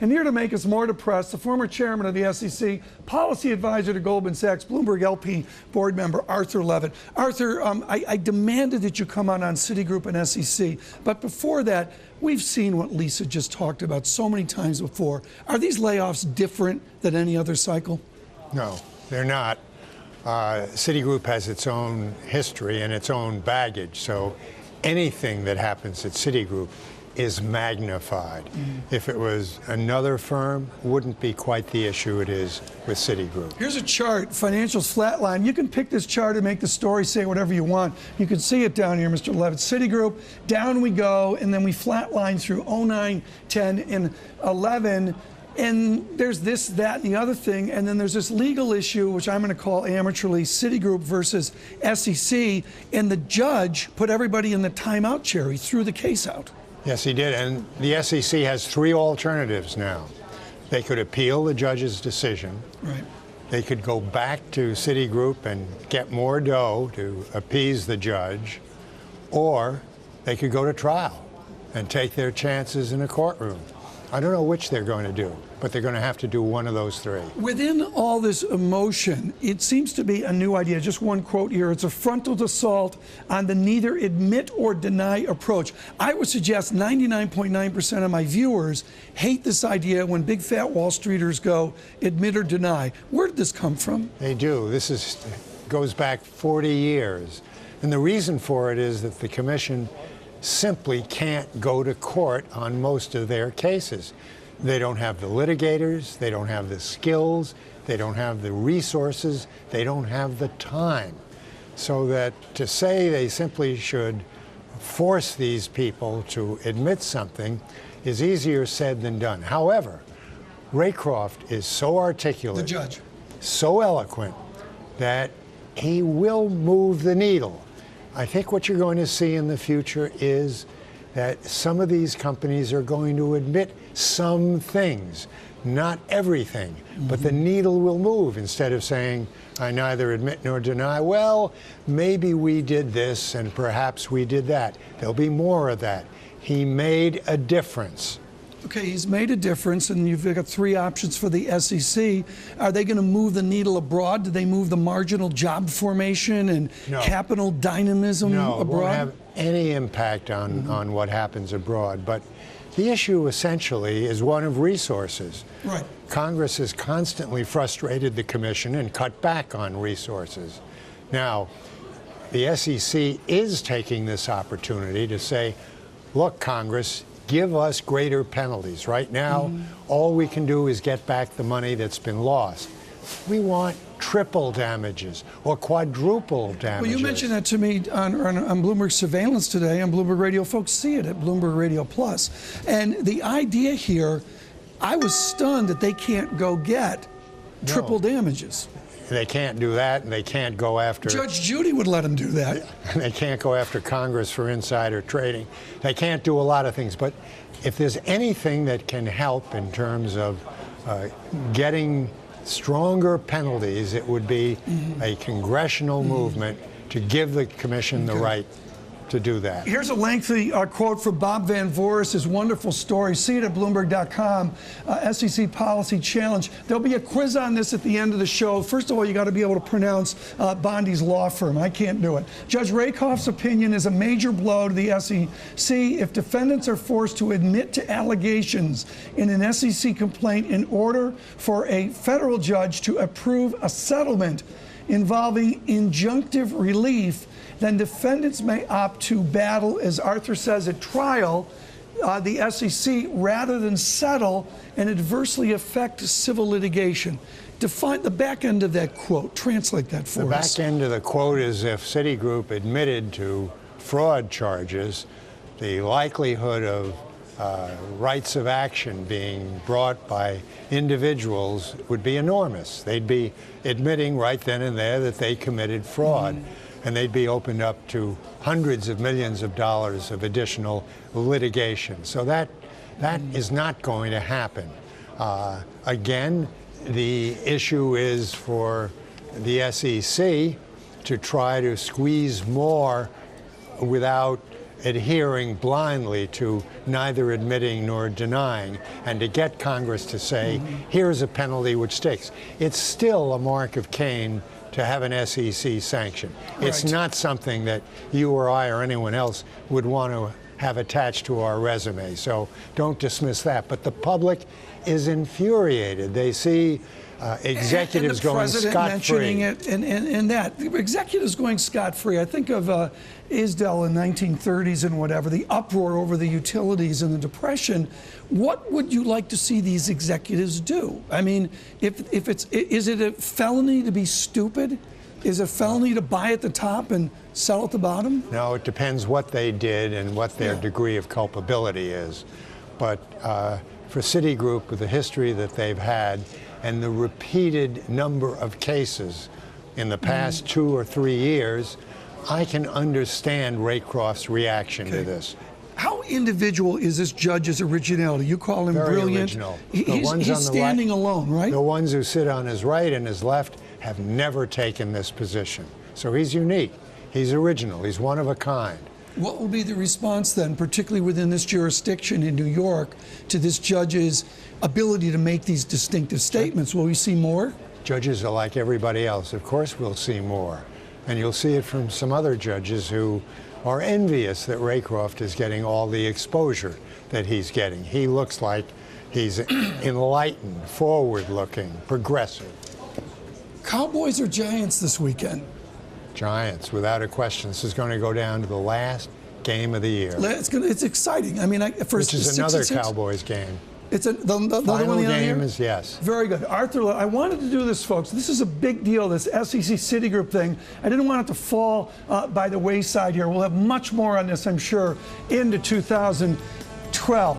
And here to make us more depressed, the former chairman of the SEC, policy advisor to Goldman Sachs, Bloomberg LP board member, Arthur Levitt. Arthur, I demanded that you come on Citigroup and SEC, but before that, we've seen what Lisa just talked about so many times before. Are these layoffs different than any other cycle? No, they're not. Citigroup has its own history and its own baggage, so anything that happens at Citigroup is magnified. If it was another firm, wouldn't be quite the issue it is with Citigroup. Here's a chart, financials flatline. You can pick this chart and make the story say whatever you want. You can see it down here, Mr. Levitt. Citigroup, down we go, and then we flatline through 09, 10, and 11. And there's this, that, and the other thing, and then there's this legal issue, which I'm going to call amateurly Citigroup versus SEC, and the judge put everybody in the timeout chair. He threw the case out. Yes, he did, and the SEC has three alternatives now. They could appeal the judge's decision. Right. They could go back to Citigroup and get more dough to appease the judge, or they could go to trial and take their chances in a courtroom. I don't know which they're going to do, but they're going to have to do one of those three. Within all this emotion, it seems to be a new idea. Just one quote here. It's a frontal assault on the neither admit or deny approach. I would suggest 99.9% of my viewers hate this idea when big fat Wall Streeters go admit or deny. Where did this come from? They do. This goes back 40 years. And the reason for it is that the commission simply can't go to court on most of their cases. They don't have the litigators, they don't have the skills, they don't have the resources, they don't have the time. So that to say they simply should force these people to admit something is easier said than done. However, Raycroft is so articulate, the judge, so eloquent, that he will move the needle. I think what you're going to see in the future is that some of these companies are going to admit some things, not everything, but the needle will move. Instead of saying, I neither admit nor deny, well, maybe we did this and perhaps we did that. There'll be more of that. He made a difference. Okay, he's made a difference, and you've got three options for the SEC. Are they going to move the needle abroad? Do they move the marginal job formation and capital dynamism abroad? No, it won't have any impact on what happens abroad. But the issue essentially is one of resources. Right. Congress has constantly frustrated the commission and cut back on resources. Now, the SEC is taking this opportunity to say, look, Congress, give us greater penalties. Right now, all we can do is get back the money that's been lost. We want triple damages or quadruple damages. Well, you mentioned that to me on Bloomberg Surveillance today, on Bloomberg Radio. Folks see it at Bloomberg Radio Plus. And the idea here, I was stunned that they can't go get triple damages. They can't do that, and they can't go after... Judge Judy would let them do that. They can't go after Congress for insider trading. They can't do a lot of things. But if there's anything that can help in terms of getting stronger penalties, it would be a congressional movement to give the commission the right to do that. Here's a lengthy quote from Bob Van Voris, his wonderful story. See it at Bloomberg.com. SEC Policy Challenge. There'll be a quiz on this at the end of the show. First of all, you got to be able to pronounce Bondi's law firm. I can't do it. Judge Rakoff's opinion is a major blow to the SEC if defendants are forced to admit to allegations in an SEC complaint in order for a federal judge to approve a settlement involving injunctive relief. Then defendants may opt to battle, as Arthur says, at trial, the SEC, rather than settle and adversely affect civil litigation. Define the back end of that quote. Translate that for us. The back end of the quote is if Citigroup admitted to fraud charges, the likelihood of rights of action being brought by individuals would be enormous. They'd be admitting right then and there that they committed fraud. And they'd be opened up to hundreds of millions of dollars of additional litigation. So that is not going to happen. Again, the issue is for the SEC to try to squeeze more without adhering blindly to neither admitting nor denying, and to get Congress to say, here's a penalty which sticks. It's still a mark of Cain to have an SEC sanction. It's not something that you or I or anyone else would want to have attached to our resume. So don't dismiss that. But the public is infuriated. They see executives going scot-free. And that executives going scot-free. I think of Isdell in 1930s and whatever, the uproar over the utilities and the Depression. What would you like to see these executives do? I mean, is it a felony to be stupid? Is it a felony to buy at the top and sell at the bottom? No, it depends what they did and what their degree of culpability is. But for Citigroup, with the history that they've had and the repeated number of cases in the past 2 or 3 years, I can understand Raycroft's reaction to this. How individual is this judge's originality? You call him Very brilliant. Original. He's standing alone, right? The ones who sit on his right and his left have never taken this position. So he's unique. He's original. He's one of a kind. What will be the response then, particularly within this jurisdiction in New York, to this judge's ability to make these distinctive statements? Will we see more? Judges are like everybody else. Of course we'll see more. And you'll see it from some other judges who are envious that Raycroft is getting all the exposure that he's getting. He looks like he's enlightened, forward-looking, progressive. Cowboys or Giants this weekend? Giants, without a question. This is going to go down to the last game of the year. It's exciting. I mean, which is another Cowboys game. It's the final one game is, yes. Very good. Arthur, I wanted to do this, folks. This is a big deal, this SEC Citigroup thing. I didn't want it to fall by the wayside here. We'll have much more on this, I'm sure, into 2012.